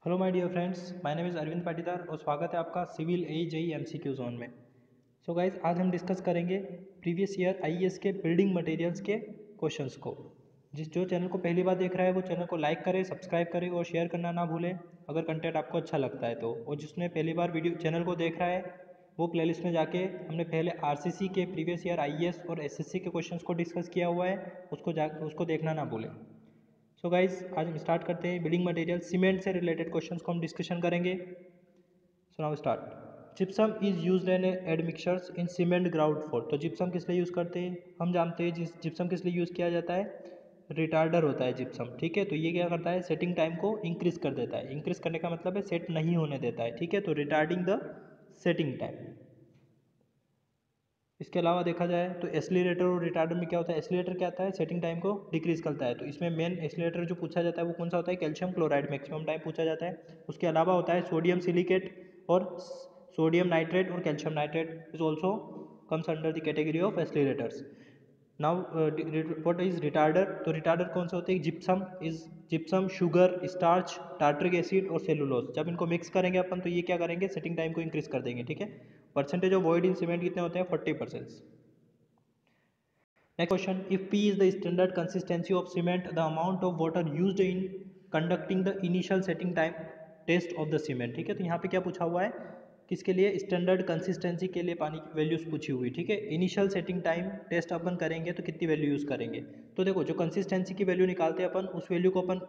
Hello my dear friends, my name is Arvind Patidar और स्वागत है आपका सिविल जेई एमसीक्यू जोन में। सो गाइस, आज हम डिस्कस करेंगे प्रीवियस ईयर आईएएस के बिल्डिंग मटेरियल्स के क्वेश्चंस को। जो चैनल को पहली बार देख रहा है वो चैनल को लाइक करे, सब्सक्राइब करे और शेयर करना ना भूले अगर कंटेंट आपको अच्छा लगता है तो। और जिसने पहली बार वीडियो चैनल को देख रहा है वो प्लेलिस्ट में जाके हमने पहले आरसीसी के प्रीवियस ईयर आईएएस और एसएससी के क्वेश्चंस को डिस्कस किया हुआ है, उसको देखना ना भूलें। सो गाइज, आज हम स्टार्ट करते हैं। बिल्डिंग मटेरियल सीमेंट से रिलेटेड क्वेश्चंस को हम डिस्कशन करेंगे। So now start. Gypsum is used in admixtures in cement ground floor. तो जिप्सम किस लिए यूज़ करते हैं? हम जानते हैं जिप्सम किस लिए यूज़ किया जाता है। रिटार्डर होता है जिप्सम, ठीक है। तो ये क्या करता है, सेटिंग टाइम को इंक्रीज कर देता है। इंक्रीज करने का मतलब है सेट नहीं होने देता है, ठीक है। तो रिटार्डिंग द सेटिंग टाइम। इसके अलावा देखा जाए तो एस्लेटर और रिटार्डर में क्या होता है, एस्लेटर क्या आता है, सेटिंग टाइम को डिक्रीज करता है। तो इसमें मेन एस्लेटर जो पूछा जाता है वो कौन सा होता है, कैल्शियम क्लोराइड मैक्सिमम टाइम पूछा जाता है। उसके अलावा होता है सोडियम सिलिकेट और सोडियम नाइट्रेट और calcium nitrate is also comes under the category of accelerators. Now what is retarder? तो रिटार्डर कौन से होते हैं, gypsum, sugar, starch, tartaric acid और सेलुलोज। जब इनको मिक्स करेंगे अपन तो ये क्या करेंगे, सेटिंग टाइम को इंक्रीज कर देंगे, ठीक है। Percentage of void in cement कितने होते हैं, 40%। Next question, if P is the standard consistency of cement, the amount of water used in conducting the initial setting time test of the cement। ठीक है, तो यहाँ पे क्या पूछा हुआ है, किसके लिए, स्टैंडर्ड कंसिस्टेंसी के लिए पानी की वैल्यूज पूछी हुई, ठीक है। इनिशियल सेटिंग टाइम टेस्ट अपन करेंगे तो कितनी वैल्यू यूज़ करेंगे। तो देखो, जो कंसिस्टेंसी की वैल्यू निकालते हैं अपन उस वैल्यू को अपन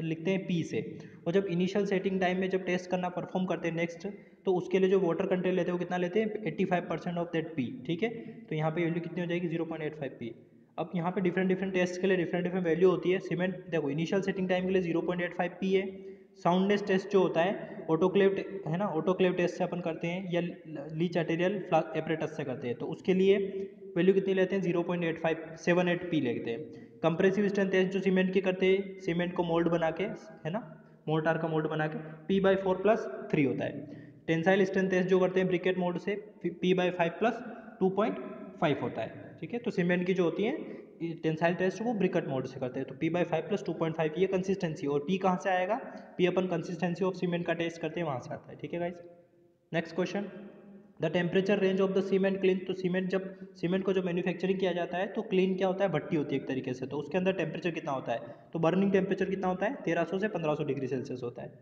लिखते हैं P से। और जब इनिशियल सेटिंग टाइम में जब टेस्ट करना परफॉर्म करते हैं नेक्स्ट, तो उसके लिए जो वाटर कंटेंट लेते हैं वो कितना लेते हैं, 85% ऑफ दैट P, ठीक है। तो यहाँ पे वैल्यू कितनी हो जाएगी, 0.85 P। अब यहाँ पे डिफरेंट टेस्ट के लिए डिफरेंट वैल्यू होती है। सीमेंट देखो, इनिशियल सेटिंग टाइम के लिए 0.85 P है। साउंडनेस टेस्ट जो होता है ऑटोक्लेव है ना, ऑटोक्लेव टेस्ट से अपन करते हैं या लीच एटेरियल एपरेटस से करते हैं, तो उसके लिए वैल्यू कितनी लेते हैं, 0.8578 P लेते हैं। कंप्रेसिव स्ट्रेंथ टेस्ट जो सीमेंट की करते हैं, सीमेंट को मोल्ड बना के, है ना, मोर्टार का मोल्ड बना के, P/4+3 होता है। टेंसाइल स्ट्रेंथ टेस्ट जो करते हैं ब्रिकेट मोड से, P/5+2.5 होता है, ठीक है। तो सीमेंट की जो होती है टेंसाइल टेस्ट वो ब्रिकेट मोड से करते हैं, तो P/5+2.5 ये कंसिस्टेंसी। और P कहाँ से आएगा, P upon consistency of cement का टेस्ट करते हैं वहाँ से आता है, ठीक है guys. Next question, the temperature range of the cement clean. तो सीमेंट को जो मैन्युफैक्चरिंग किया जाता है तो क्लीन क्या होता है, भट्टी होती है एक तरीके से, तो उसके अंदर टेम्परेचर कितना होता है, तो बर्निंग टेम्परेचर कितना होता है, 1300 से 1500 डिग्री सेल्सियस होता है,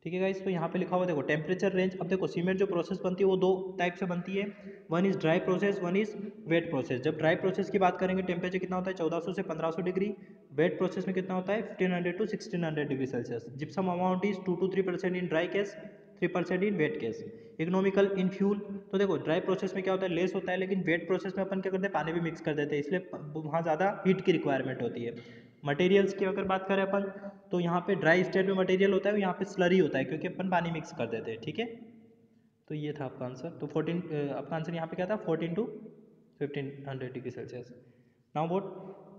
ठीक है गाइस। तो यहाँ पे लिखा हुआ देखो टेम्परेचर रेंज। अब देखो, सीमेंट जो प्रोसेस बनती है वो दो टाइप से बनती है, one is dry process, one is wet process. जब ड्राई प्रोसेस की बात करेंगे टेम्परेचर कितना होता है, 1400 से 1500 डिग्री। वेट प्रोसेस में कितना होता है, 1500 to 1600 degree Celsius. Gypsum amount is 2 to 3% in dry case, 3% in wet case. Economical in fuel. तो देखो, ड्राई प्रोसेस में क्या होता है, लेस होता है, लेकिन वेट प्रोसेस में अपन क्या करते हैं, पानी भी मिक्स कर देते हैं, इसलिए वहाँ ज़्यादा हीट की रिक्वायरमेंट होती है। मटेरियल्स की अगर बात करें अपन, तो यहाँ पे ड्राई स्टेट में मटेरियल होता है, यहाँ पे स्लरी होता है क्योंकि अपन पानी मिक्स कर देते हैं, ठीक है। तो ये था आपका आंसर। तो 14 आपका आंसर यहाँ पे क्या था, 14 to 1500 degree Celsius. Now what,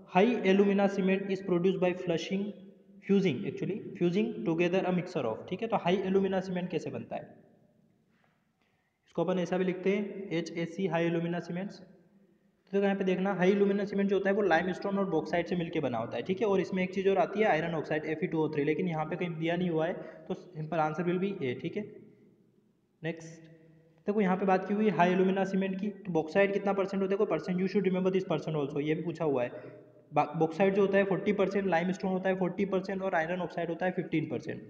high alumina cement is produce by fusing together a mixer of, ठीक है। तो हाई एलुमिना सीमेंट कैसे बनता है, इसको अपन ऐसा भी लिखते हैं HAC, हाई एलुमिना सीमेंट्स। तो यहाँ पे देखना, हाई एल्यूमिना सीमेंट जो होता है वो लाइमस्टोन और बॉक्साइट से मिलकर बना होता है, ठीक है। और इसमें एक चीज़ और आती है, आयरन ऑक्साइड Fe2O3, लेकिन यहाँ पे कहीं दिया नहीं हुआ है, तो सिंपल आंसर विल बी ए, ठीक है। नेक्स्ट देखो, यहाँ पे बात की हुई हाई एल्यूमिना सीमेंट की, तो बॉक्साइड कितना परसेंट होता है, कोई percent, you should remember this percent also, ये भी पूछा हुआ है। बॉक्साइड जो होता है 40%, लाइमस्टोन होता है 40% और आयरन ऑक्साइड होता है 15%।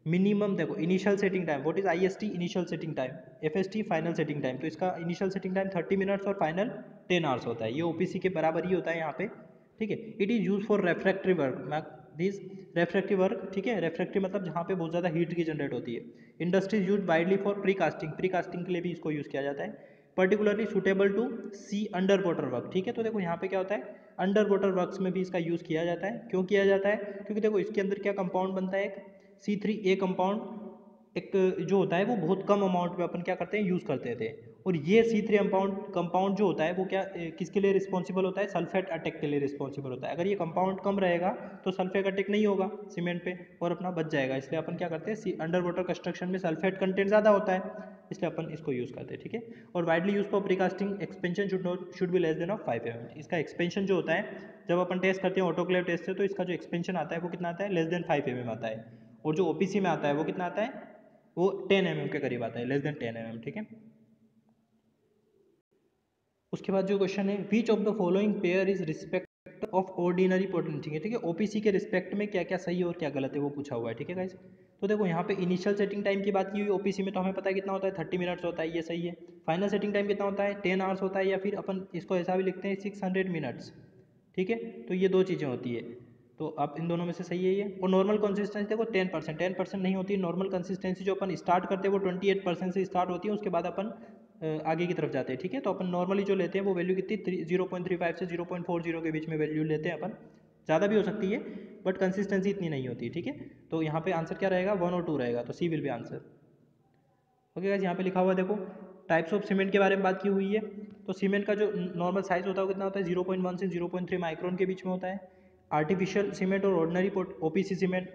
मिनिमम देखो, initial setting time, what is IST, initial setting time, FST final setting time. तो इसका इनिशियल सेटिंग टाइम 30 मिनट्स और फाइनल 10 आवर्स होता है, ये OPC के बराबर ही होता है यहाँ पे, ठीक है। It is use for refractory work, this refractory work, ठीक है। रेफ्रैक्टरी मतलब जहाँ पे बहुत ज़्यादा हीट की जनरेट होती है। Industries use widely for pre casting के लिए भी इसको यूज़ किया जाता है। Particularly suitable to sea under water work, ठीक है। तो देखो यहाँ पे क्या होता है, अंडर वाटर वर्क्स में भी इसका यूज़ किया जाता है। क्यों किया जाता है, क्योंकि देखो इसके अंदर क्या कंपाउंड बनता है, एक C3A कंपाउंड, एक जो होता है वो बहुत कम अमाउंट में अपन क्या करते हैं, यूज़ करते थे। और ये C3 कंपाउंड जो होता है वो क्या किसके लिए रिस्पॉन्सिबल होता है, सल्फेट अटैक के लिए रिस्पॉन्सिबल होता है। अगर ये कंपाउंड कम रहेगा तो सल्फेट अटैक नहीं होगा सीमेंट पे और अपना बच जाएगा, इसलिए अपन क्या करते हैं, अंडर वाटर कंस्ट्रक्शन में सल्फेट कंटेंट ज़्यादा होता है, इसलिए अपन इसको यूज़ करते हैं, ठीक है। और widely use for precasting, expansion should be less than of 5 mm। इसका एक्सपेंशन जो होता है, जब अपन टेस्ट करते हैं ऑटोक्लेव टेस्ट से, तो इसका जो एक्सपेंशन आता है वो कितना आता है, लेस देन 5 mm आता है। और जो OPC में आता है वो कितना आता है, वो 10 mm के करीब आता है, लेस देन 10 mm, ठीक है। उसके बाद जो क्वेश्चन है, which of the following pair is respect of ordinary potential, ठीक है। OPC के रिस्पेक्ट में क्या क्या सही है और क्या गलत है वो पूछा हुआ है, ठीक है गाइस। तो देखो यहाँ पे इनिशियल सेटिंग टाइम की बात की हुई OPC में, तो हमें पता है कितना होता है 30 मिनट्स होता है, ये सही है। फाइनल सेटिंग टाइम कितना होता है 10 आवर्स होता है, या फिर अपन इसको ऐसा भी लिखते हैं 600 मिनट्स, ठीक है। तो ये दो चीज़ें होती है, तो आप इन दोनों में से सही है ये। और नॉर्मल कंसिस्टेंसी देखो 10% नहीं होती नॉर्मल कंसिस्टेंसी, जो अपन स्टार्ट करते हैं वो 28% से स्टार्ट होती है, उसके बाद अपन आगे की तरफ जाते हैं, ठीक है। तो अपन नॉर्मली जो लेते हैं वो वैल्यू कितनी 0.35 से 0.40 के बीच में वैल्यू लेते हैं अपन, ज़्यादा भी हो सकती है बट कंसिस्टेंसी इतनी नहीं होती, ठीक है। तो यहाँ पे आंसर क्या रहेगा 1 और 2 रहेगा, तो C will be answer. Okay guys, यहाँ पे लिखा हुआ देखो टाइप्स ऑफ सीमेंट के बारे में बात की हुई है। तो सीमेंट का जो नॉर्मल साइज होता है वो कितना होता है 0.1 से 0.3 माइक्रोन के बीच में होता है। आर्टिफिशियल सीमेंट और ऑर्डिनरी OPC सीमेंट,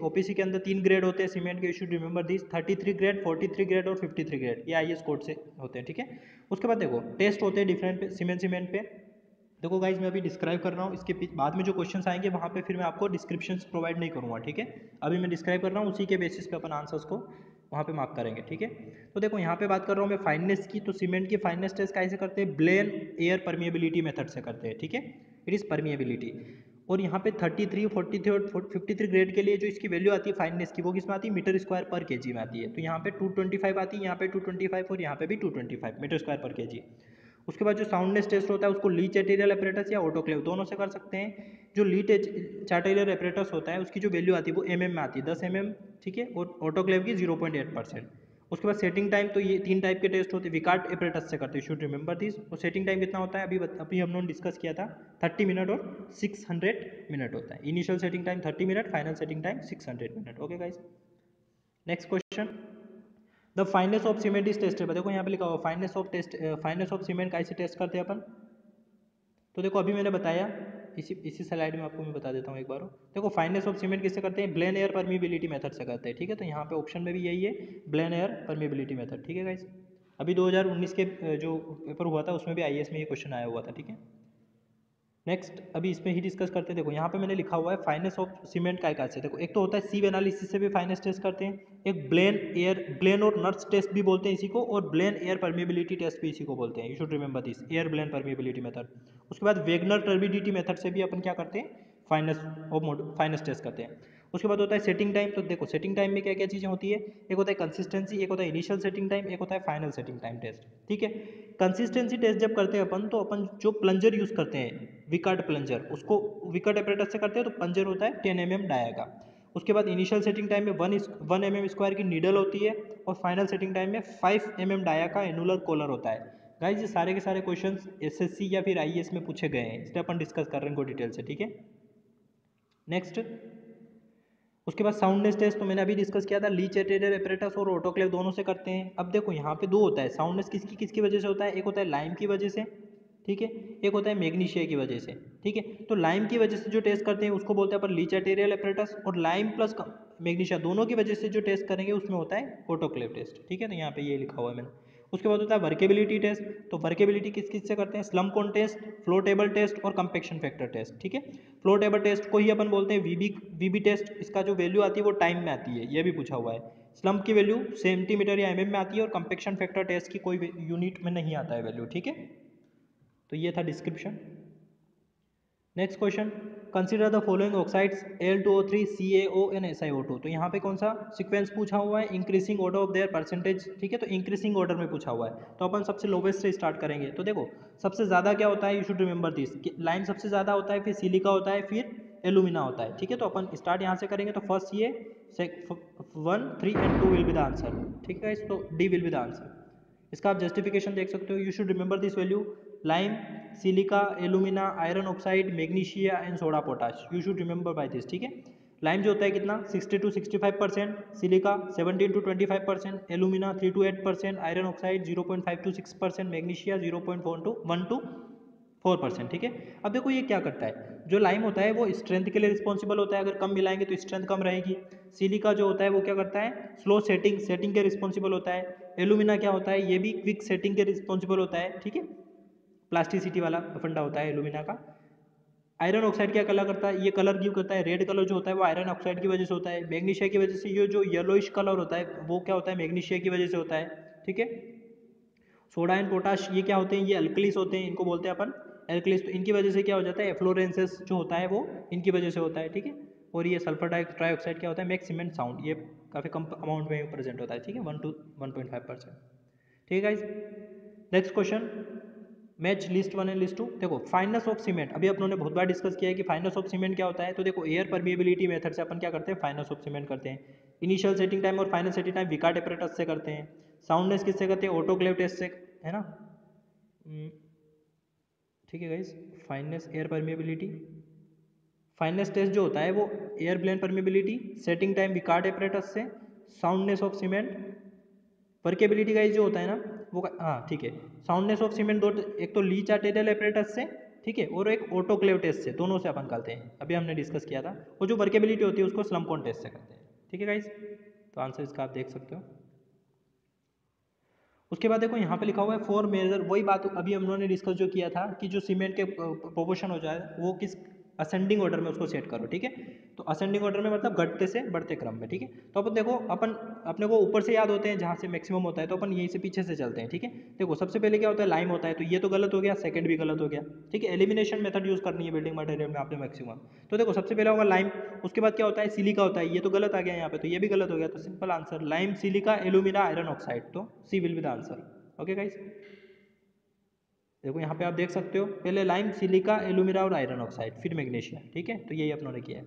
OPC के अंदर 3 ग्रेड होते हैं सीमेंट के, you should remember this, 33 grade, 43 grade और 53 ग्रेड, ये IS कोड से होते हैं, ठीक है। उसके बाद देखो टेस्ट होते हैं डिफरेंट सीमेंट पे। देखो गाइज मैं अभी डिस्क्राइब कर रहा हूँ, इसके बाद में जो क्वेश्चंस आएंगे वहाँ पे फिर मैं आपको डिस्क्रिप्शंस प्रोवाइड नहीं करूँगा, ठीक है। अभी मैं डिस्क्राइब कर रहा हूँ, उसी के बेसिस पे अपन आंसर्स को वहाँ पे मार्क करेंगे, ठीक है। तो देखो यहाँ पे बात कर रहा हूँ मैं फाइननेस की, तो सीमेंट की फाइननेस टेस्ट कैसे करते हैं, ब्लेन एयर परमिएबिलिटी मेथड से करते हैं, ठीक है। It is permeability. और यहाँ पे 33, 43 और 53 ग्रेड के लिए जो इसकी वैल्यू आती है फाइननेस की, वो किस में आती है मीटर स्क्वायर पर केजी में आती है। तो यहाँ पे 225 आती है, यहाँ पे 225 और यहाँ पे भी 225 मीटर स्क्वायर पर केजी। उसके बाद जो साउंडनेस टेस्ट होता है उसको ली चैटेरियल एपरेटस या ऑटोक्लेव दोनों से कर सकते हैं। जो ली चैटेरियल एपरेटस होता है उसकी जो वैल्यू आती है वो mm में आती है 10 mm, ठीक है। और ऑटोक्लेव की 0.8%। उसके बाद सेटिंग टाइम, तो ये 3 टाइप के टेस्ट होते हैं, विकार्ट एपरेटस से करते हैं, शुड रिमेंबर दिस। और सेटिंग टाइम कितना होता है अभी हम लोगों ने डिस्कस किया था 30 मिनट और 600 मिनट होता है। Initial setting time 30 minute, final setting time 600 minute. Okay guys, next question, the fineness of cement is tested. देखो यहाँ पे लिखा हुआ फाइननेस ऑफ सीमेंट कैसे टेस्ट करते हैं अपन। तो देखो अभी मैंने बताया, इसी स्लाइड में आपको मैं बता देता हूँ एक बार। देखो फाइननेस ऑफ सीमेंट किससे करते हैं, ब्लेन एयर परमिएबिलिटी मेथड से करते हैं, ठीक है। तो यहाँ पे ऑप्शन में भी यही है, ब्लेन एयर परमिएबिलिटी मेथड, ठीक है गाइस। अभी 2019 के जो पेपर हुआ था उसमें भी IAS में ये क्वेश्चन आया हुआ था, ठीक है। नेक्स्ट अभी इसमें ही डिस्कस करते हैं। देखो यहाँ पे मैंने लिखा हुआ है फाइननेस ऑफ सीमेंट का से। देखो एक तो होता है सीव एनालिसिस से भी फाइननेस टेस्ट करते हैं, एक ब्लेन और नट्स टेस्ट भी बोलते हैं इसी को, और ब्लेन एयर परमिएबिलिटी टेस्ट भी इसी को बोलते हैं, you should remember this, air Blaine permeability method. उसके बाद वेगनर टर्बिडिटी मेथड से भी अपन क्या करते हैं, फाइननेस टेस्ट करते हैं। उसके बाद होता है सेटिंग टाइम। तो देखो सेटिंग टाइम में क्या क्या चीज़ें होती है, एक होता है कंसिस्टेंसी, एक होता है इनिशियल सेटिंग टाइम, एक होता है फाइनल सेटिंग टाइम टेस्ट, ठीक है। कंसिस्टेंसी टेस्ट जब करते हैं अपन, तो अपन जो प्लंजर यूज़ करते हैं विकर्ट प्लंजर, उसको विकर्ट एपरेटस से करते हैं, तो प्लंजर होता है 10 mm डाया का। उसके बाद इनिशियल सेटिंग टाइम में 1 mm स्क्वायर की नीडल होती है, और फाइनल सेटिंग टाइम में 5 mm डाया का एनुलर कॉलर होता है। गाइज ये सारे के सारे क्वेश्चंस SSC या फिर IAS में पूछे गए हैं, इसलिए अपन डिस्कस कर रहे हैं इनको डिटेल से, ठीक है। नेक्स्ट उसके बाद साउंडनेस टेस्ट, तो मैंने अभी डिस्कस किया था, ली चैटेरियल एपरेटस और ऑटोक्लेव दोनों से करते हैं। अब देखो यहाँ पे दो होता है साउंडनेस, किसकी वजह से होता है, एक होता है लाइम की वजह से, ठीक है, एक होता है मैग्नीशिया की वजह से, ठीक है। तो लाइम की वजह से जो टेस्ट करते हैं उसको बोलते हैं अपन ली चैटेरियल एपरेटस, और लाइम प्लस मैग्नीशिया दोनों की वजह से जो टेस्ट करेंगे उसमें होता है ऑटोक्लेव टेस्ट, ठीक है। तो यहाँ पे ये लिखा हुआ है मैंने। उसके बाद होता है वर्केबिलिटी टेस्ट। तो वर्केबिलिटी किस से करते हैं, स्लम कोन टेस्ट, फ्लो टेबल टेस्ट और कंपेक्शन फैक्टर टेस्ट, ठीक है। फ्लो टेबल टेस्ट को ही अपन बोलते हैं वीबी टेस्ट। इसका जो वैल्यू आती है वो टाइम में आती है, ये भी पूछा हुआ है। स्लम्प की वैल्यू सेंटीमीटर या mm में आती है, और कंपेक्शन फैक्टर टेस्ट की कोई यूनिट में नहीं आता है वैल्यू, ठीक है। तो ये था description. Next question, consider the following oxides Al2O3, CaO and SiO2। तो यहाँ पे कौन सा सीक्वेंस पूछा हुआ है, increasing order of their percentage, ठीक है। तो इंक्रीजिंग ऑर्डर में पूछा हुआ है, तो अपन सबसे लोवेस्ट से स्टार्ट करेंगे। तो देखो सबसे ज़्यादा क्या होता है, you should remember this, lime सबसे ज़्यादा होता है, फिर सिलिका होता है, फिर एलुमिना होता है, ठीक है। तो अपन स्टार्ट यहाँ से करेंगे, तो फर्स्ट ये 1, 3 and 2 will be the answer, ठीक है। तो D will be the answer. इसका आप जस्टिफिकेशन देख सकते हो, you should remember this value, lime, silica, alumina, iron oxide, magnesia and soda potash, you should remember by this, ठीक है। लाइम जो होता है कितना 60 to 65%, silica 17 to 25%, alumina 3 to 8%, iron oxide 0.5 to 6%, magnesia 0.1 to 4%, ठीक है। अब देखो ये क्या करता है, जो लाइम होता है वो स्ट्रेंथ के लिए रिस्पॉन्सिबल होता है, अगर कम मिलाएंगे तो स्ट्रेंथ कम रहेगी। सिलिका जो होता है वो क्या करता है, स्लो सेटिंग के रिस्पॉन्सिबल होता है। एलुमिना क्या होता है, ये भी क्विक सेटिंग के रिस्पॉन्सिबल होता है, ठीक है। प्लास्टिसिटी वाला फंडा होता है एलुमिना का। आयरन ऑक्साइड क्या कलर करता है, ये कलर गिव करता है, रेड कलर जो होता है वो आयरन ऑक्साइड की वजह से होता है। मैग्नीशिया की वजह से ये जो येलोइश कलर होता है वो क्या होता है, मैग्नीशिया की वजह से होता है, ठीक है। सोडा एंड पोटाश ये क्या होते हैं, ये अल्कलीस होते हैं, इनको बोलते हैं अपन एल्कलीस। तो इनकी वजह से क्या हो जाता है, एफ्लोरेंसेस जो होता है वो इनकी वजह से होता है, ठीक है। और ये सल्फर ट्राइऑक्साइड क्या होता है, मेक सीमेंट साउंड, ये काफ़ी कम अमाउंट में प्रेजेंट होता है, ठीक है, 1 to 1.5%, ठीक है। Next question, match list 1 and list 2। देखो फाइननेस ऑफ सीमेंट, अभी अपनों ने बहुत बार डिस्कस किया है कि फाइननेस ऑफ सीमेंट क्या होता है। तो देखो एयर परमिएबिलिटी मेथड से अपन क्या करते हैं, फाइननेस ऑफ सीमेंट करते हैं। इनिशियल सेटिंग टाइम और final setting time Vicat apparatus से करते हैं। साउंडनेस किससे करते हैं, ऑटोक्लेव टेस्ट से, है ना, ठीक है guys. Fineness air permeability, fineness test जो होता है वो air Blaine permeability, setting time Vicat apparatus से, soundness of cement, workability guys जो होता है ना वो, हाँ ठीक है। साउंडनेस ऑफ सीमेंट दो, एक तो लीच आर्टेरियल एपरेटस से, ठीक है, और एक ऑटोक्लेव टेस्ट से, दोनों से अपन करते हैं, अभी हमने डिस्कस किया था। और जो वर्केबिलिटी होती है उसको स्लमकॉन टेस्ट से करते हैं, ठीक है गाइस। तो आंसर इसका आप देख सकते हो। उसके बाद देखो यहाँ पे लिखा हुआ है फॉर मेजर, वही बात अभी हम लोगों ने डिस्कस जो किया था कि जो सीमेंट के प्रोपोर्शन हो जाए वो किस असेंडिंग ऑर्डर में उसको सेट करो, ठीक है। तो असेंडिंग ऑर्डर में मतलब घटते से बढ़ते क्रम में, ठीक है। तो अपन देखो, अपन अपने को ऊपर से याद होते हैं जहाँ से मैक्सिमम होता है, तो अपन यहीं से पीछे से चलते हैं, ठीक है। देखो सबसे पहले क्या होता है, लाइम होता है, तो ये तो गलत हो गया, सेकंड भी गलत हो गया, ठीक है। एलिमिनेशन मेथड यूज करनी है बिल्डिंग मटेरियल में आपने मैक्सिमम। तो देखो सबसे पहले होगा लाइम, उसके बाद क्या होता है, सिलिका होता है, ये तो गलत आ गया यहाँ पे, तो ये भी गलत हो गया। तो simple answer lime, silica, alumina, iron oxide, तो C will be the answer, okay guys. देखो यहाँ पे आप देख सकते हो, पहले लाइम, सिलिका, एल्यूमिना और आयरन ऑक्साइड, फिर मैग्नीशिया, ठीक है। तो यही अपनों ने किया है।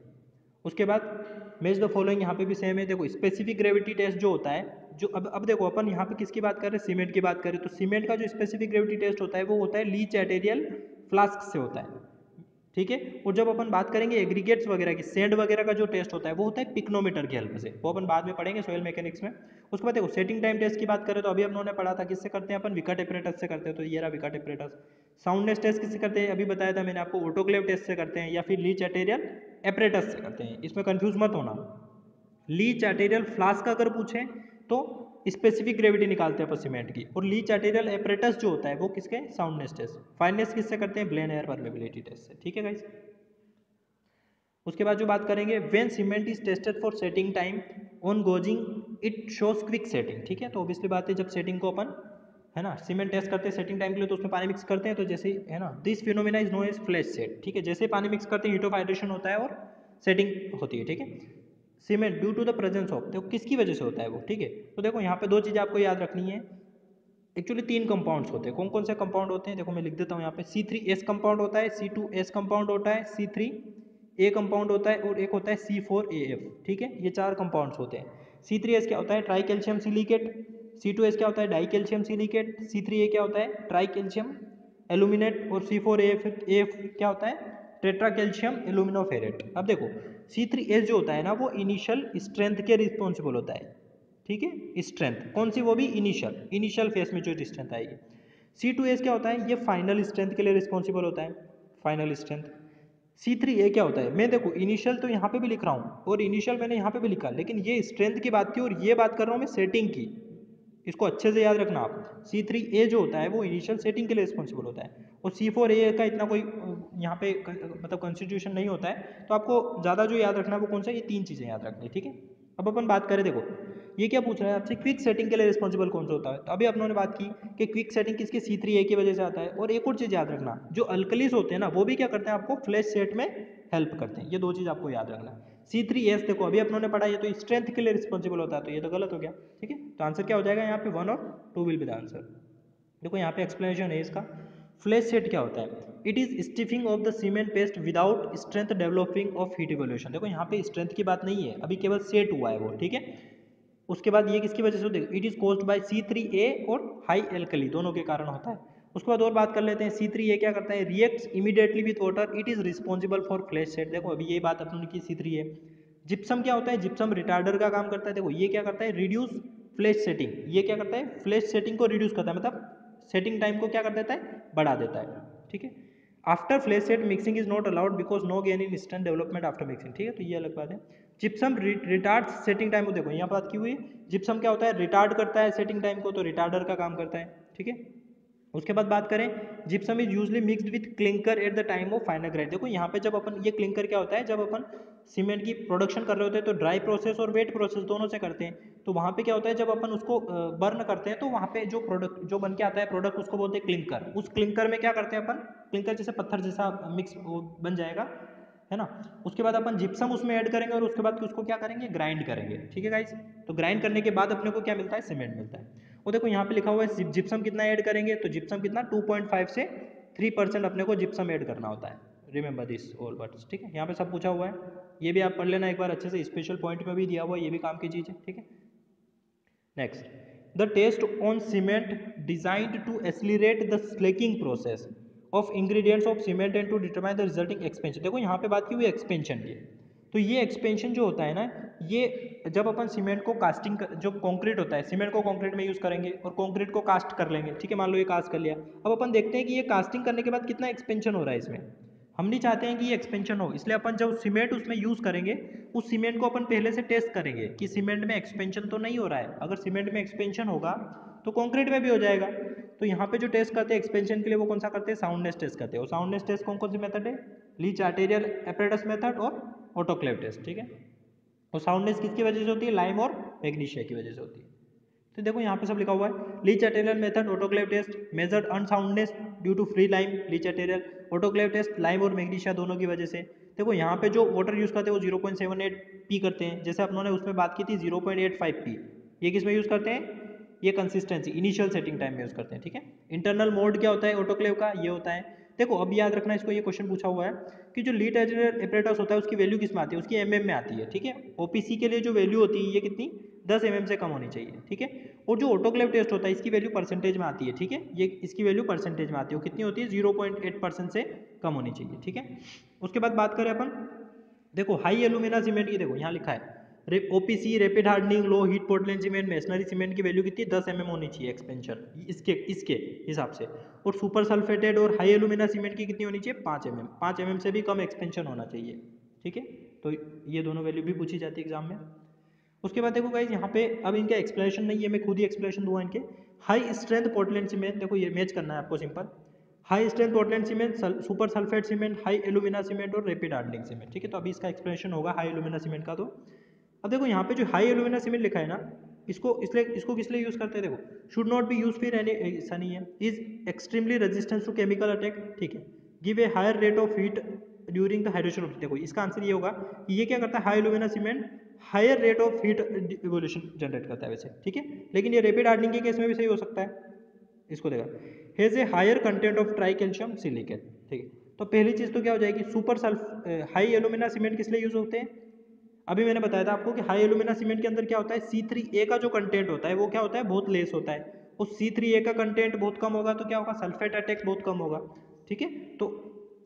उसके बाद मैच द फॉलोइंग, यहाँ पे भी सेम है। देखो स्पेसिफिक ग्रेविटी टेस्ट जो होता है, जो अब देखो अपन यहाँ पे किसकी बात कर रहे हैं, सीमेंट की बात करें, तो सीमेंट का जो स्पेसिफिक ग्रेविटी टेस्ट होता है वो होता है लीच एटेरियल फ्लास्क से होता है, ठीक है। और जब अपन बात करेंगे एग्रीगेट्स वगैरह की, सेंड वगैरह का जो टेस्ट होता है वो होता है पिक्नोमीटर की हेल्प से, वो अपन बाद में पढ़ेंगे सॉइल मैकेनिक्स में। उसके बाद देखो सेटिंग टाइम टेस्ट की बात करें तो अभी हम लोगों ने पढ़ा था किससे करते हैं अपन, विकट एपरेटस से करते हैं, तो ये रहा विकट एपरेटस। साउंडनेस टेस्ट किससे करते हैं, अभी बताया था मैंने आपको, ऑटोक्लेव टेस्ट से करते हैं या फिर लीच एटेरियल एपरेटस से करते हैं, इसमें कंफ्यूज मत होना। लीच आर्टेरियल फ्लास्क अगर पूछे तो स्पेसिफिक ग्रेविटी निकालते हैं अपन सीमेंट की, और लीच आर्टेरियल एपरेटस जो होता है वो किसके, साउंडनेस टेस्ट। फाइननेस किससे करते हैं, ब्लेन एयर परमेबिलिटी टेस्ट से, ठीक है गाइस। उसके बाद जो बात करेंगे, when cement is tested for setting time on gauging it shows quick setting, ठीक है। तो ऑब्वियसली बात है, जब सेटिंग को अपन, है ना, सीमेंट टेस्ट करते हैं सेटिंग टाइम के लिए, तो उसमें पानी मिक्स करते हैं, तो जैसे है ना, this phenomena is known as flash set, ठीक है। जैसे पानी मिक्स करते हैं हीट ऑफ हाइड्रेशन होता है और सेटिंग होती है, ठीक है। Cement due to the presence of, देखो किसकी वजह से होता है वो, ठीक है। तो देखो यहाँ पे दो चीज़ें आपको याद रखनी है, एक्चुअली तीन कंपाउंड्स होते हैं। कौन कौन से कंपाउंड होते हैं, देखो मैं लिख देता हूँ यहाँ पे, C3S कंपाउंड होता है, C2S कंपाउंड होता है, C3A कंपाउंड होता है, और एक होता है C4AF, ठीक है। ये चार कंपाउंड्स होते हैं। C3S क्या होता है, ट्राई कैल्शियम सिलिकेट, C2S क्या होता है, डाई कैल्शियम सिलिकेट, C3A क्या होता है, ट्राई कैल्शियम एल्यूमिनेट, और C4AF क्या होता है, टेट्रा कैल्शियम एल्यूमिनोफेरेट। अब देखो C3S जो होता है ना वो इनिशियल स्ट्रेंथ के रिस्पॉन्सिबल होता है, ठीक है। स्ट्रेंथ कौन सी, वो भी इनिशियल फेस में जो स्ट्रेंथ आएगी। C2S क्या होता है, ये फाइनल स्ट्रेंथ के लिए रिस्पॉन्सिबल होता है, फाइनल स्ट्रेंथ। C3A क्या होता है, मैं देखो इनिशियल तो यहाँ पे भी लिख रहा हूँ और इनिशियल मैंने यहाँ पे भी लिखा, लेकिन ये स्ट्रेंथ की बात थी और ये बात कर रहा हूँ मैं सेटिंग की, इसको अच्छे से याद रखना आप। C3A जो होता है वो इनिशियल सेटिंग के लिए रिस्पॉन्सिबल होता है, और C4A का इतना कोई यहाँ पे मतलब कंस्टिट्यूशन नहीं होता है, तो आपको ज़्यादा जो याद रखना है वो कौन सा, ये तीन चीज़ें याद रखनी है, ठीक है। अब अपन बात करें, देखो ये क्या पूछ रहा है आपसे, क्विक सेटिंग के लिए रिस्पॉन्सिबल कौन सा होता है, तो अभी अपनों ने बात की कि क्विक सेटिंग किसके, C3A की वजह से आता है। और एक और चीज़ याद रखना, जो अल्कलीस होते हैं ना वो भी क्या करते हैं, आपको फ्लैश सेट में हेल्प करते हैं, ये दो चीज़ आपको याद रखना है। C3S देखो अभी अपनों ने पढ़ा, ये तो स्ट्रेंथ के लिए रिस्पॉन्सिबल होता है, तो ये तो गलत हो गया, ठीक है। तो आंसर क्या हो जाएगा यहाँ पे, 1 और 2 विल बी द आंसर। देखो यहाँ पे एक्सप्लेनेशन है इसका, फ्लैश सेट क्या होता है, it is stiffening of the cement paste without strength developing of heat evolution. देखो यहाँ पे स्ट्रेंथ की बात नहीं है, अभी केवल सेट हुआ है वो, ठीक है। उसके बाद ये किसकी वजह से होती है, it is caused by C3A और हाई एल्कली, दोनों के कारण होता है। उसके बाद और बात कर लेते हैं, C3A क्या करता है, reacts immediately with water, it is responsible for flash set. देखो अभी ये बात अपने की C3A। जिप्सम क्या होता है, जिप्सम रिटार्डर का काम करता है, देखो ये क्या करता है, रिड्यूस फ्लैश सेटिंग, ये क्या करता है, फ्लैश सेटिंग को रिड्यूस करता है, मतलब सेटिंग टाइम को क्या कर देता है, बढ़ा देता है, ठीक है। After flash set mixing is not allowed because no gain in instant development after mixing, ठीक है। तो ये अलग बात है। जिप्सम रिटार्ड सेटिंग टाइम को, देखो यहाँ बात की हुई है, जिप्सम क्या होता है, रिटार्ड करता है सेटिंग टाइम को, तो रिटार्डर का काम करता है, ठीक है। उसके बाद बात करें, gypsum is usually mixed with clinker at the time of final grind. देखो यहाँ पे जब अपन, ये क्लिंकर क्या होता है, जब अपन सीमेंट की प्रोडक्शन कर रहे होते हैं तो ड्राई प्रोसेस और वेट प्रोसेस दोनों से करते हैं। तो वहाँ पे क्या होता है, जब अपन उसको बर्न करते हैं तो वहाँ पे जो प्रोडक्ट जो बन के आता है प्रोडक्ट, उसको बोलते हैं क्लिंकर। उस क्लिंकर में क्या करते हैं अपन, क्लिंकर जैसे पत्थर जैसा मिक्स बन जाएगा, है ना। उसके बाद अपन जिप्सम उसमें ऐड करेंगे और उसके बाद उसको क्या करेंगे, ग्राइंड करेंगे, ठीक है गाइस। तो ग्राइंड करने के बाद अपने को क्या मिलता है, सीमेंट मिलता है। और देखो यहाँ पे लिखा हुआ है जिप्सम कितना ऐड करेंगे, तो जिप्सम कितना 2.5 से 3% अपने को जिप्सम ऐड करना होता है। रिमेंबर दिस ऑल वर्ड्स, ठीक है। यहाँ पे सब पूछा हुआ है, ये भी आप पढ़ लेना एक बार अच्छे से, स्पेशल पॉइंट में भी दिया हुआ है, ये भी काम की चीज़ है, ठीक है। Next, the test on cement designed to accelerate the slaking process of ingredients of cement and to determine the resulting expansion. देखो यहाँ पे बात की हुई एक्सपेंशन की, तो ये एक्सपेंशन जो होता है ना, ये जब अपन सीमेंट को कास्टिंग जो कंक्रीट होता है, सीमेंट को कंक्रीट में यूज़ करेंगे और कंक्रीट को कास्ट कर लेंगे, ठीक है। मान लो ये कास्ट कर लिया, अब अपन देखते हैं कि ये कास्टिंग करने के बाद कितना एक्सपेंशन हो रहा है इसमें। हम नहीं चाहते हैं कि ये एक्सपेंशन हो, इसलिए अपन जब सीमेंट उसमें यूज़ करेंगे, उस सीमेंट को अपन पहले से टेस्ट करेंगे कि सीमेंट में एक्सपेंशन तो नहीं हो रहा है। अगर सीमेंट में एक्सपेंशन होगा तो कंक्रीट में भी हो जाएगा। तो यहाँ पे जो टेस्ट करते हैं एक्सपेंशन के लिए, वो कौन सा करते हैं, साउंडनेस टेस्ट करते हैं। और साउंडनेस टेस्ट कौन कौन सी मेथड है, लीच आर्टेरियल एपरेटस मेथड और ऑटोक्लेव टेस्ट, ठीक है। और साउंडनेस किसकी वजह से होती है, लाइम और मैग्नीशिया की वजह से होती है। तो देखो यहाँ पे सब लिखा हुआ है, Le Chatelier method, autoclave test, measured unsoundness due to free lime, Le Chatelier, autoclave test, lime और मैग्नीशिया दोनों की वजह से। देखो यहाँ पे जो वाटर यूज़ करते हैं वो 0.78 पी करते हैं, जैसे अपनों ने उसमें बात की थी 0.85 पी। ये किस में यूज़ करते हैं, ये कंसिस्टेंसी इनिशियल सेटिंग टाइम में यूज़ करते हैं, ठीक है। इंटरनल मोड क्या होता है ऑटोक्लेव का, ये होता है। देखो अब याद रखना, इसको ये क्वेश्चन पूछा हुआ है कि जो लीड एपरेटस होता है उसकी वैल्यू किस में आती है, उसकी एमएम में आती है, ठीक है। ओपीसी के लिए जो वैल्यू होती है ये कितनी, 10 mm से कम होनी चाहिए, ठीक है। और जो ऑटोक्लेव टेस्ट होता है इसकी वैल्यू परसेंटेज में आती है, ठीक है। ये इसकी वैल्यू परसेंटेज में आती है, वो कितनी होती है, 0.8% से कम होनी चाहिए, ठीक है। उसके बाद बात करें अपन, देखो हाई एल्यूमिना सीमेंट की, देखो यहाँ लिखा है OPC rapid hardening low heat Portland cement masonry cement की वैल्यू कितनी, 10 mm होनी चाहिए एक्सपेंशन, इसके हिसाब से। और सुपर सल्फेटेड और हाई एल्यूमिना सीमेंट की कितनी होनी चाहिए, 5 mm, 5 mm से भी कम एक्सपेंशन होना चाहिए, ठीक है। तो ये दोनों वैल्यू भी पूछी जाती है एग्जाम में। उसके बाद देखो गाइज यहाँ पे अब इनका एक्सप्लेनेशन नहीं है, मैं खुद ही एक्सप्लेनेशन दूंगा इनके। हाई स्ट्रेंथ पोर्टलैंड सीमेंट, देखो ये मैच करना है आपको simple, high strength Portland cement, super sulphate cement, high alumina cement और रैपिड हार्डनिंग सीमेंट, ठीक है। तो अभी इसका एक्सप्लेनेशन होगा हाई एल्यूमिना सीमेंट का। तो अब देखो यहाँ पे जो हाई एल्यूमिना सीमेंट लिखा है ना, इसको किस लिए यूज करते हैं, देखो should not be use for any, ऐसा नहीं है, is extremely resistance to chemical attack, ठीक है। Give a higher rate of heat during the hydration. देखो इसका आंसर ये होगा कि ये क्या करता है, high alumina cement higher rate of heat evolution generate करता है वैसे, ठीक है। लेकिन ये रैपिड हार्डनिंग के केस में भी सही हो सकता है, इसको देखा, has a higher content of tri calcium silicate, ठीक है। तो पहली चीज तो क्या हो जाएगी, super sulph high alumina cement किस लिए यूज होते हैं, अभी मैंने बताया था आपको कि हाई एल्यूमिना सीमेंट के अंदर क्या होता है, C3A का जो कंटेंट होता है वो क्या होता है, बहुत लेस होता है। उस C3A का कंटेंट बहुत कम होगा तो क्या होगा, सल्फेट अटैक बहुत कम होगा, ठीक है। तो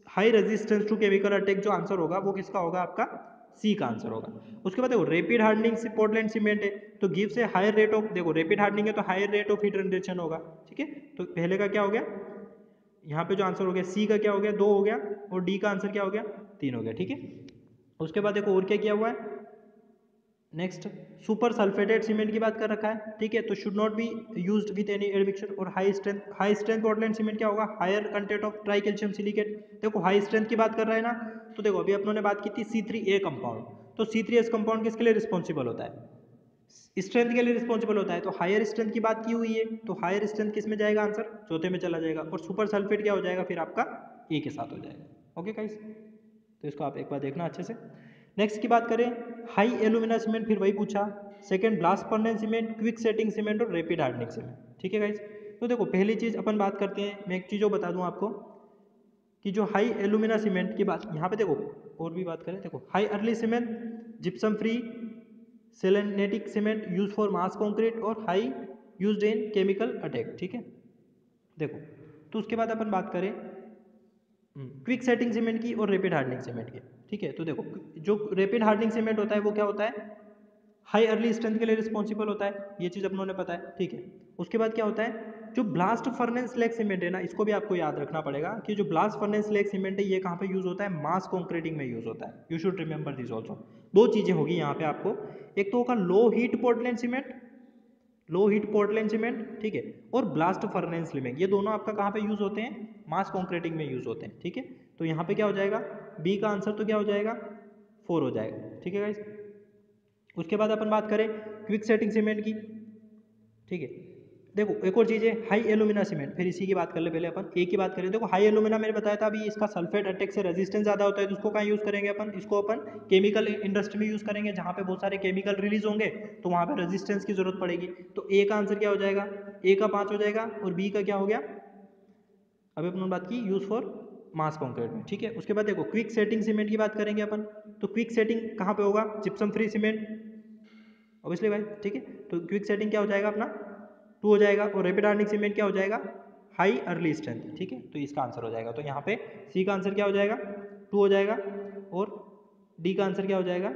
high resistance to chemical attack जो आंसर होगा वो किसका होगा, आपका सी का आंसर होगा। उसके बाद देखो रैपिड हार्डनिंग से पोर्टलैंड सीमेंट है, तो गिव से हायर रेट ऑफ, देखो रैपिड हार्डनिंग है तो higher rate of heat generation होगा, ठीक है। तो पहले का क्या हो गया, यहाँ पे जो आंसर हो गया सी का क्या हो गया, 2 हो गया, और डी का आंसर क्या हो गया, 3 हो गया, ठीक है। उसके बाद देखो और क्या किया हुआ है, नेक्स्ट सुपर सल्फेटेड सीमेंट की बात कर रखा है, ठीक है। तो should not be used with any admixture. और हाई स्ट्रेंथ पोर्टलैंड सीमेंट क्या होगा, higher content of tri calcium silicate. देखो हाई स्ट्रेंथ की बात कर रहा है ना, तो देखो अभी अपनों ने बात की थी C3A कंपाउंड, तो C3S कंपाउंड किसके लिए रिस्पॉन्सिबल होता है, स्ट्रेंथ के लिए रिस्पॉन्सिबल होता है। तो हायर स्ट्रेंथ की बात की हुई है, तो हायर स्ट्रेंथ किस में जाएगा, आंसर चौथे में चला जाएगा। और सुपर सल्फेट क्या हो जाएगा फिर आपका ए के साथ हो जाएगा, ओके गाइस। तो इसको आप एक बार देखना अच्छे से। नेक्स्ट की बात करें, हाई एल्यूमिना सीमेंट, फिर वही पूछा। Second blast furnace cement, quick setting cement और रैपिड हार्डनिंग सीमेंट, ठीक है गाइस। तो देखो पहली चीज अपन बात करते हैं, मैं एक चीज़ बता दूं आपको कि जो हाई एल्यूमिना सीमेंट की बात यहाँ पे देखो, और भी बात करें, देखो high early cement, gypsum free selenitic cement use for mass concrete और high used in chemical attack, ठीक है। देखो तो उसके बाद अपन बात करें क्विक सेटिंग सीमेंट की और रैपिड हार्डनिंग सीमेंट की, ठीक है। तो देखो जो रैपिड हार्डनिंग सीमेंट होता है वो क्या होता है, हाई अर्ली स्ट्रेंथ के लिए रिस्पॉन्सिबल होता है, ये चीज़ अपनों ने पता है, ठीक है। उसके बाद क्या होता है, जो ब्लास्ट फर्नेस स्लैग सीमेंट है ना, इसको भी आपको याद रखना पड़ेगा कि जो ब्लास्ट फर्नेस स्लैग सीमेंट है ये कहाँ पे यूज होता है, मास कॉन्क्रीटिंग में यूज होता है। You should remember this also. दो चीज़ें होगी यहाँ पे आपको, एक तो होगा low heat Portland cement, low heat Portland cement, ठीक है, और ब्लास्ट फर्नेस लिमिंग, ये दोनों आपका कहाँ पे यूज होते हैं, मास कॉन्क्रीटिंग में यूज होते हैं, ठीक है। तो यहाँ पे क्या हो जाएगा, बी का आंसर तो क्या हो जाएगा 4 हो जाएगा, ठीक है गाइस। उसके बाद अपन बात करें क्विक सेटिंग सीमेंट की, ठीक है। देखो एक और चीज़ है हाई एलुमिना सीमेंट, फिर इसी की बात कर ले, पहले अपन एक की बात करें। देखो हाई एलुमिना मैंने बताया था अभी, इसका सल्फेट अटैक से रेजिस्टेंस ज़्यादा होता है, तो उसको कहाँ यूज़ करेंगे अपन, इसको अपन केमिकल इंडस्ट्री में यूज़ करेंगे, जहाँ पे बहुत सारे केमिकल रिलीज होंगे तो वहाँ पे रेजिस्टेंस की जरूरत पड़ेगी। तो ए का आंसर क्या हो जाएगा, ए का 5 हो जाएगा, और बी का क्या हो गया, अभी अपन बात की यूज फॉर मास कॉन्क्रीट में, ठीक है। उसके बाद देखो क्विक सेटिंग सीमेंट की बात करेंगे अपन, तो क्विक सेटिंग कहाँ पे होगा, जिप्सम फ्री सीमेंट ऑब्वियसली भाई, ठीक है। तो क्विक सेटिंग क्या हो जाएगा अपना 2 हो जाएगा, और रैपिड हार्डनिंग सीमेंट क्या हो जाएगा, हाई अर्ली स्ट्रेंथ, ठीक है। तो इसका आंसर हो जाएगा, तो यहाँ पे सी का आंसर क्या हो जाएगा 2 हो जाएगा, और डी का आंसर क्या हो जाएगा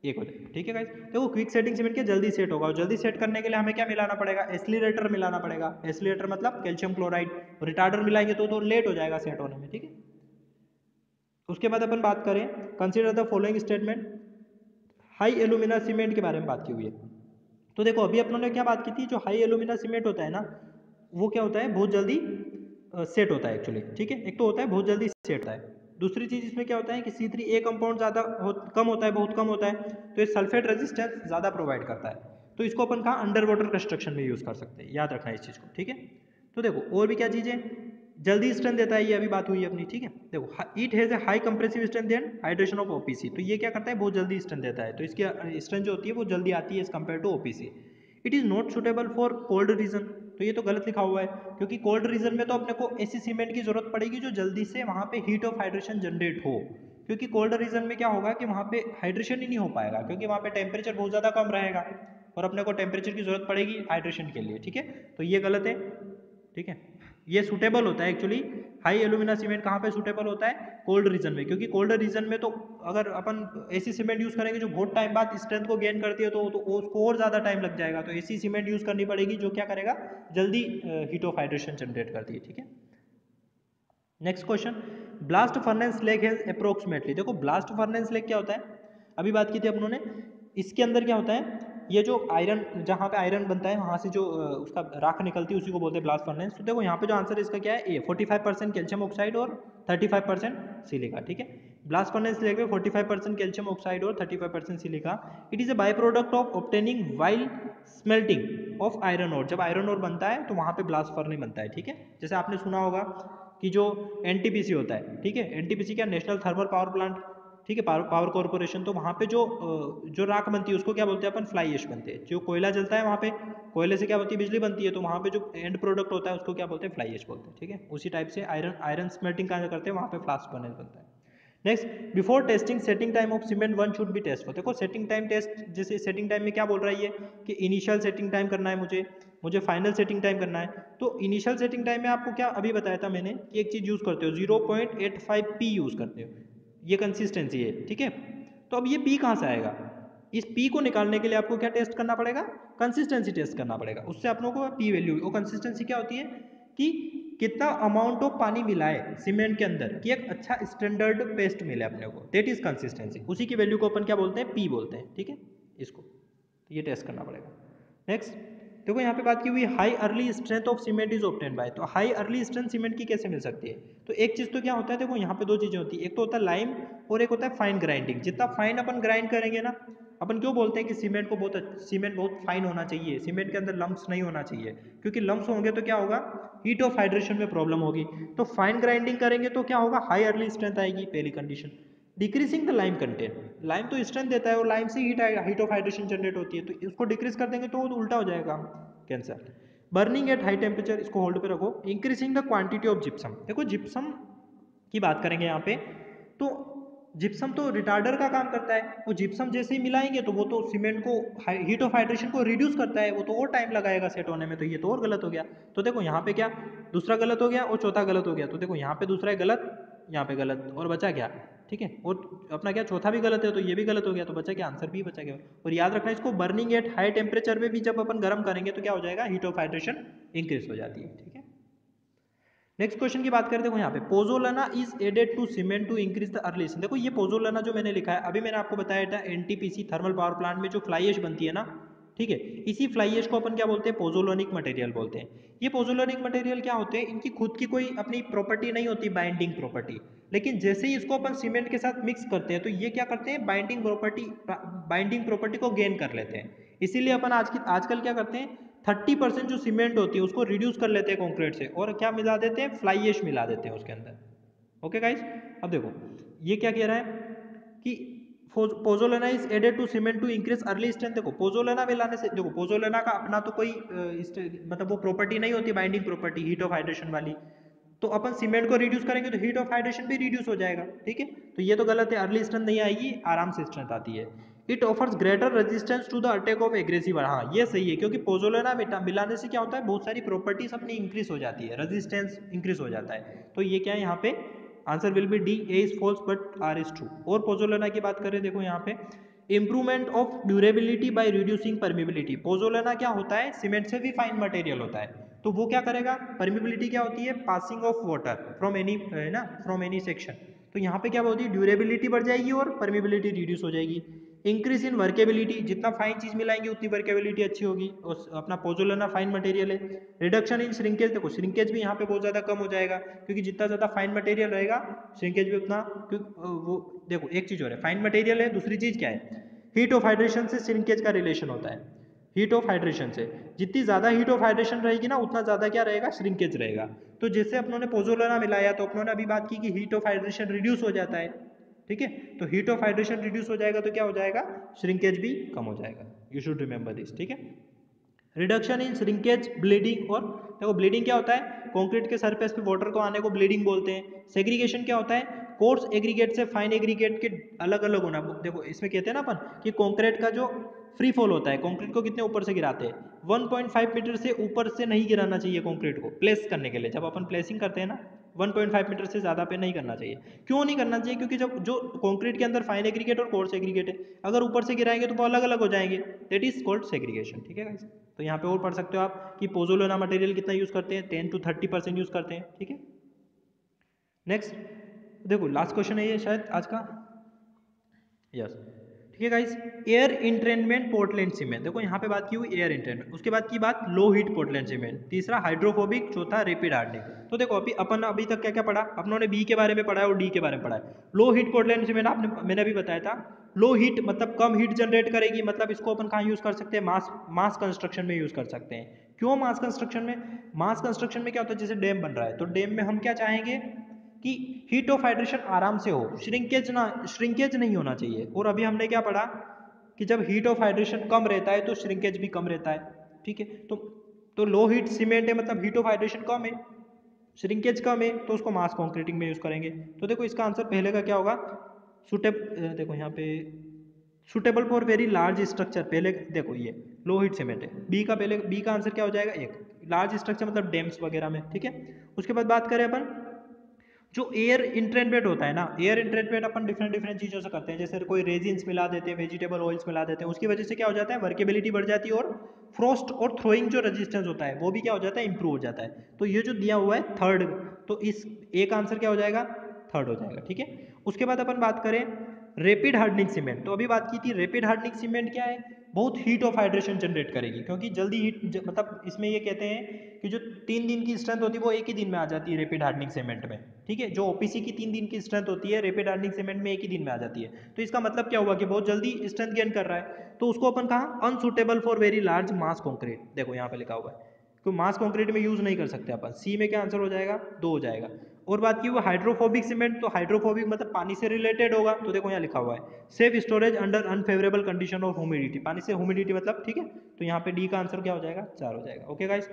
1 हो जाएगा, ठीक है गाइस। देखो क्विक सेटिंग सीमेंट क्या जल्दी सेट होगा, और जल्दी सेट करने के लिए हमें क्या मिलाना पड़ेगा, एसिलरेटर मिलाना पड़ेगा, एसिलरेटर मतलब कैल्शियम क्लोराइड, रिटार्डर मिलाएंगे तो लेट हो जाएगा सेट होने में, ठीक है। उसके बाद अपन बात करें consider the following statement, high alumina cement के बारे में बात की हुई है। तो देखो अभी अपनों ने क्या बात की थी, जो हाई एलुमिना सीमेंट होता है ना, वो क्या होता है बहुत जल्दी सेट होता है एक्चुअली, ठीक है। एक तो होता है बहुत जल्दी सेट होता है, दूसरी चीज इसमें क्या होता है कि C3A कंपाउंड ज़्यादा कम होता है, बहुत कम होता है, तो ये सल्फेट रेजिस्टेंस ज़्यादा प्रोवाइड करता है। तो इसको अपन कहाँ अंडर वाटर कंस्ट्रक्शन में यूज़ कर सकते हैं, याद रखना इस चीज़ को, ठीक है। तो देखो और भी क्या चीज़ें, जल्दी स्ट्रेंथ देता है, ये अभी बात हुई है अपनी, ठीक है। देखो it has a high compressive strength and hydration of OPC, तो ये क्या करता है बहुत जल्दी स्ट्रेंथ देता है, तो इसकी स्ट्रेंथ जो होती है वो जल्दी आती है as compare to OPC। It is not suitable for cold region, तो ये तो गलत लिखा हुआ है, क्योंकि कोल्ड रीजन में तो अपने को ऐसी सीमेंट की जरूरत पड़ेगी जो जल्दी से वहाँ पे हीट ऑफ हाइड्रेशन जनरेट हो, क्योंकि कोल्ड रीजन में क्या होगा कि वहाँ पे हाइड्रेशन ही नहीं हो पाएगा, क्योंकि वहाँ पे टेम्परेचर बहुत ज़्यादा कम रहेगा, और अपने को टेम्परेचर की जरूरत पड़ेगी हाइड्रेशन के लिए, ठीक है। तो ये गलत है, ठीक है। ये सूटेबल होता है एक्चुअली, हाई एलुमिना सीमेंट कहाँ पे सूटेबल होता है, कोल्ड रीजन में, क्योंकि कोल्ड रीजन में तो अगर अपन ऐसी सीमेंट यूज करेंगे जो बहुत टाइम बाद स्ट्रेंथ को गेन करती है तो उसको और ज़्यादा टाइम लग जाएगा, तो ऐसी सीमेंट यूज करनी पड़ेगी जो क्या करेगा, जल्दी हीट ऑफ हाइड्रेशन जनरेट करती है, ठीक है। Next question, blast furnace lake है अप्रोक्सीमेटली, देखो ब्लास्ट फर्नेस लेक क्या होता है, अभी बात की थी अपनों ने, इसके अंदर क्या होता है, ये जो आयरन, जहाँ पे आयरन बनता है वहाँ से जो उसका राख निकलती है उसी को बोलते हैं ब्लास्ट फर्नेस। तो देखो यहाँ पे जो आंसर है इसका क्या है, ए 45% कैल्शियम ऑक्साइड और 35% सिलिका, ठीक है। ब्लास्ट फर्नेस लेक में 45% कैल्शियम ऑक्साइड और 35% silica, it is a by product of obtaining while smelting of iron ore, जब आयरन ओर बनता है तो वहाँ पे ब्लास्ट फर्नेस बनता है, ठीक है। जैसे आपने सुना होगा कि जो NTPC होता है, ठीक है, NTPC क्या नेशनल थर्मल पावर प्लांट, ठीक है, पावर कॉर्पोरेशन, तो वहाँ पे जो राख बनती है उसको क्या बोलते हैं अपन, फ्लाई ऐश बनते हैं। जो कोयला जलता है वहाँ पे, कोयले से क्या होती है बिजली बनती है, तो वहाँ पे जो एंड प्रोडक्ट होता है उसको क्या बोलते हैं, फ्लाई ऐश बोलते हैं, ठीक है। उसी टाइप से आयरन स्मेल्टिंग कहाँ करते हैं, वहाँ पे ब्लास्ट फर्नेस बनता है। Next, before testing setting time of cement one should be test for, देखो सेटिंग टाइम टेस्ट, जैसे सेटिंग टाइम में क्या बोल रहा है ये कि इनिशियल सेटिंग टाइम करना है मुझे फाइनल सेटिंग टाइम करना है। तो इनिशियल सेटिंग टाइम में आपको क्या अभी बताया था मैंने कि एक चीज़ यूज़ करते हो 0.85 P यूज़ करते हो, ये कंसिस्टेंसी है, ठीक है। तो अब ये P कहाँ से आएगा, इस P को निकालने के लिए आपको क्या टेस्ट करना पड़ेगा, कंसिस्टेंसी टेस्ट करना पड़ेगा, उससे आप लोगों को P वैल्यू, वो कंसिस्टेंसी क्या होती है कि कितना अमाउंट ऑफ पानी मिला है सीमेंट के अंदर कि एक अच्छा स्टैंडर्ड पेस्ट मिले अपने को, दैट इज कंसिस्टेंसी, उसी की वैल्यू को अपन क्या बोलते हैं, P बोलते हैं, ठीक है। इसको तो ये टेस्ट करना पड़ेगा। नेक्स्ट देखो यहाँ पे बात की हुई high early strength of cement is obtained by, तो हाई अर्ली स्ट्रेंथ सीमेंट की कैसे मिल सकती है, तो एक चीज तो क्या होता है, देखो यहाँ पे दो चीजें होती है, एक तो होता है लाइम और एक होता है फाइन ग्राइंडिंग। जितना फाइन अपन ग्राइंड करेंगे ना, अपन क्यों बोलते हैं कि सीमेंट बहुत फाइन होना चाहिए, सीमेंट के अंदर लम्प्स नहीं होना चाहिए, क्योंकि लम्प्स होंगे तो क्या होगा, हीट ऑफ हाइड्रेशन में प्रॉब्लम होगी। तो फाइन ग्राइंडिंग करेंगे तो क्या होगा, हाई अर्ली स्ट्रेंथ आएगी, पहली condition. Decreasing the lime content, lime तो स्ट्रेंथ देता है और लाइम से हीट ऑफ हाइड्रेशन जनरेट होती है, तो इसको डिक्रीज कर देंगे तो उल्टा हो जाएगा cancer. Burning at high temperature, इसको होल्ड पे रखो। Increasing the quantity of gypsum, देखो जिप्सम की बात करेंगे यहाँ पे, तो जिप्सम तो रिटार्डर का काम करता है, वो जिप्सम जैसे ही मिलाएंगे तो वो तो सीमेंट को हीट ऑफ हाइड्रेशन को रिड्यूस करता है, वो तो और टाइम लगाएगा सेट होने में, तो ये तो और गलत हो गया। तो देखो यहाँ पे क्या दूसरा गलत हो गया और चौथा गलत हो गया, तो देखो यहाँ पे दूसरा है गलत, यहाँ पे गलत, और बचा क्या, ठीक है, और अपना क्या चौथा भी गलत है तो ये भी गलत हो गया, तो बचा क्या, आंसर भी बचा गया। और याद रखना इसको, बर्निंग एट हाई टेम्परेचर में भी जब अपन गर्म करेंगे तो क्या हो जाएगा, हीट ऑफ हाइड्रेशन इंक्रीज हो जाती है, ठीक है। नेक्स्ट क्वेश्चन की बात करें, देखो यहाँ पे pozzolana is added to cement to increase the early, देखो ये पोजोलाना जो मैंने लिखा है, अभी मैंने आपको बताया था NTPC थर्मल पावर प्लांट में जो फ्लाई ऐश बनती है ना, ठीक है। इसी फ्लाई ऐश को अपन क्या बोलते हैं, पोजोलैनिक मटेरियल बोलते हैं। ये पोजोलैनिक मटेरियल क्या होते हैं, इनकी खुद की कोई अपनी प्रॉपर्टी नहीं होती, बाइंडिंग प्रॉपर्टी, लेकिन जैसे ही इसको अपन सीमेंट के साथ मिक्स करते हैं तो ये क्या करते हैं, बाइंडिंग प्रॉपर्टी को गेन कर लेते हैं। इसीलिए अपन आजकल क्या करते हैं, 30% जो सीमेंट होती है उसको रिड्यूस कर लेते हैं कंक्रीट से, और क्या मिला देते हैं, फ्लाई ऐश मिला देते हैं उसके अंदर। ओके गाइस, अब देखो ये क्या कह रहा है कि pozzolana is added to cement to increase early strength. देखो पोजोलेना मिलाने से, देखो पोजोलेना का अपना तो कोई मतलब वो प्रॉपर्टी नहीं होती, binding property heat of hydration वाली, तो अपन सीमेंट को रिड्यूस करेंगे तो हीट ऑफ हाइड्रेशन भी रिड्यूस हो जाएगा, ठीक है। तो ये तो गलत है, अर्ली स्ट्रेंथ नहीं आएगी, आराम से स्ट्रेंथ आती है। It offers greater resistance to the attack of aggressive, हाँ ये सही है, क्योंकि पोजोलेना मिलाने से क्या होता है, बहुत सारी प्रॉपर्टीज अपनी इंक्रीज हो जाती है, रेजिस्टेंस इंक्रीज हो जाता है। तो ये क्या है यहाँ पे, answer will be D, A is false but R is true. और पोजोलेना की बात करें, देखो यहाँ पे improvement of durability by reducing permeability. Pozzolana क्या होता है, सीमेंट से भी फाइन मटेरियल होता है, तो वो क्या करेगा, परमिबिलिटी क्या होती है, passing of water from any, है ना, फ्रॉम एनी सेक्शन। तो यहाँ पे क्या होती है, ड्यूरेबिलिटी बढ़ जाएगी और परमिबिलिटी रिड्यूस हो जाएगी। इंक्रीज इन वर्केबिलिटी, जितना फाइन चीज मिलाएंगे उतनी वर्केबिलिटी अच्छी होगी, और अपना पोजोलेना फाइन मटेरियल है। रिडक्शन इन श्रिंकेज, देखो श्रिंकेज भी यहाँ पे बहुत ज्यादा कम हो जाएगा, क्योंकि जितना ज्यादा फाइन मटेरियल रहेगा श्रिंकेज भी उतना, वो देखो एक चीज हो रहा है, फाइन मटेरियल है, दूसरी चीज क्या है, हीट ऑफ हाइड्रेशन से श्रिंकेज का रिलेशन होता है। हीट ऑफ हाइड्रेशन से जितनी ज्यादा हीट ऑफ हाइड्रेशन रहेगी ना, उतना ज्यादा क्या रहेगा, श्रिंकेज रहेगा। तो जैसे अपनों ने पोजोलेना मिलाया तो अपनों ने अभी बात की कि हीट ऑफ हाइड्रेशन रिड्यूस हो जाता है, ठीक है। तो हीट ऑफ हाइड्रेशन रिड्यूस हो जाएगा तो क्या हो जाएगा, श्रिंकेज भी कम हो जाएगा। यू शुड रिमेंबर दिस, ठीक है। रिडक्शन इन श्रिंकेज, ब्लीडिंग, और देखो ब्लीडिंग क्या होता है, कंक्रीट के सरफेस पे वाटर को आने को ब्लीडिंग बोलते हैं। सेग्रीगेशन क्या होता है, कोर्स एग्रीगेट से फाइन एग्रीगेट के अलग अलग होना। देखो इसमें कहते हैं ना अपन कि कंक्रीट का जो फ्री फॉल होता है, कंक्रीट को कितने ऊपर से गिराते हैं, 1.5 मीटर से ऊपर से नहीं गिराना चाहिए कंक्रीट को प्लेस करने के लिए। जब अपन प्लेसिंग करते हैं ना, 1.5 मीटर से ज़्यादा पे नहीं करना चाहिए। क्यों नहीं करना चाहिए, क्योंकि जब जो कंक्रीट के अंदर फाइन एग्रीगेट और कोर्स एग्रीगेट है, अगर ऊपर से गिराएंगे तो वो अलग अलग हो जाएंगे, दैट इज कॉल्ड सेग्रीगेशन, ठीक है गाइस। तो यहाँ पे और पढ़ सकते हो आप कि पोजोलेना मटेरियल कितना यूज करते हैं, 10 to 30% यूज करते हैं, ठीक है। नेक्स्ट देखो लास्ट क्वेश्चन है ये शायद आज का, यस ठीक है गाइस। एयर इंट्रेनमेंट पोर्टलैंड सीमेंट, देखो यहाँ पे बात की हुई एयर इंट्रेनमेंट, उसके बाद की बात लो हीट पोर्टलैंड सीमेंट, तीसरा हाइड्रोफोबिक, चौथा रैपिड हार्डनिंग। तो देखो अभी तक क्या क्या पढ़ा, अपनों ने बी के बारे में पढ़ा है और डी के बारे में पढ़ा है। लो हीट पोर्टलैंड सीमेंट मैंने अभी बताया था, लो हीट मतलब कम हीट जनरेट करेगी, मतलब इसको अपन कहाँ यूज कर सकते हैं, मास कंस्ट्रक्शन में यूज कर सकते हैं। क्यों मास कंस्ट्रक्शन में, मास कंस्ट्रक्शन में क्या होता है, जैसे डैम बन रहा है तो डैम में हम क्या चाहेंगे कि हीट ऑफ हाइड्रेशन आराम से हो, श्रिंकेज नहीं होना चाहिए। और अभी हमने क्या पढ़ा कि जब हीट ऑफ हाइड्रेशन कम रहता है तो श्रिंकेज भी कम रहता है, ठीक है। तो लो हीट सीमेंट है, मतलब हीट ऑफ हाइड्रेशन कम है, श्रिंकेज कम है, तो उसको मास कंक्रीटिंग में यूज करेंगे। तो देखो इसका आंसर पहले का क्या होगा, देखो यहाँ पे suitable for very large structure, पहले देखो ये लो हीट सीमेंट है, बी का आंसर क्या हो जाएगा, एक लार्ज स्ट्रक्चर मतलब डैम्स वगैरह में, ठीक है। उसके बाद बात करें अपन जो एयर इंट्रेनमेंट होता है ना, एयर इंट्रेनमेंट अपन डिफरेंट चीज़ों से करते हैं, जैसे कोई रेजिन्स मिला देते हैं, वेजिटेबल ऑयल्स मिला देते हैं, उसकी वजह से क्या हो जाता है, वर्केबिलिटी बढ़ जाती है, और फ्रोस्ट और थ्रोइंग जो रेजिस्टेंस होता है वो भी क्या हो जाता है, इंप्रूव हो जाता है। तो ये जो दिया हुआ है थर्ड, तो इस एक आंसर क्या हो जाएगा, थर्ड हो जाएगा, ठीक है। उसके बाद अपन बात करें रैपिड हार्डनिंग सीमेंट, तो अभी बात की थी रैपिड हार्डनिंग सीमेंट क्या है, बहुत हीट ऑफ हाइड्रेशन जनरेट करेगी, क्योंकि जल्दी मतलब इसमें ये कहते हैं कि जो 3 दिन की स्ट्रेंथ होती है वो एक ही दिन में आ जाती है रैपिड हार्डनिंग सीमेंट में, ठीक है। जो ओपीसी की 3 दिन की स्ट्रेंथ होती है रैपिड हार्डनिंग सीमेंट में एक ही दिन में आ जाती है। तो इसका मतलब क्या हुआ कि बहुत जल्दी स्ट्रेंथ गेन कर रहा है, तो उसको अपन कहा unsuitable for very large mass concrete, देखो यहाँ पे लिखा हुआ है तो मास कॉन्क्रीट में यूज नहीं कर सकते अपन, सी में क्या आंसर हो जाएगा, 2 हो जाएगा। और बात की वो हाइड्रोफोबिक सीमेंट, तो हाइड्रोफोबिक मतलब पानी से रिलेटेड होगा, तो देखो यहाँ लिखा हुआ है safe storage under unfavourable condition of humidity, पानी से ह्यूमिडिटी मतलब, ठीक है। तो यहाँ पे डी का आंसर क्या हो जाएगा, 4 हो जाएगा। ओके गाइस,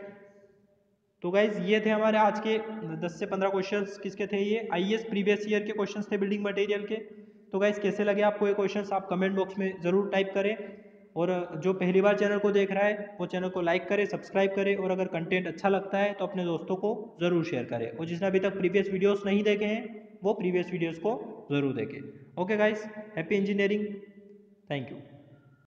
तो गाइज ये थे हमारे आज के 10 से 15 क्वेश्चंस, किसके थे ये, आईएएस प्रीवियस ईयर के क्वेश्चंस थे बिल्डिंग मटेरियल के। तो गाइज कैसे लगे आपको ये क्वेश्चंस, आप कमेंट बॉक्स में ज़रूर टाइप करें, और जो पहली बार चैनल को देख रहा है वो चैनल को लाइक करे, सब्सक्राइब करे, और अगर कंटेंट अच्छा लगता है तो अपने दोस्तों को ज़रूर शेयर करें, और जिसने अभी तक प्रीवियस वीडियोज़ नहीं देखे हैं वो प्रीवियस वीडियोज़ को ज़रूर देखें। Okay guys, happy engineering, thank you.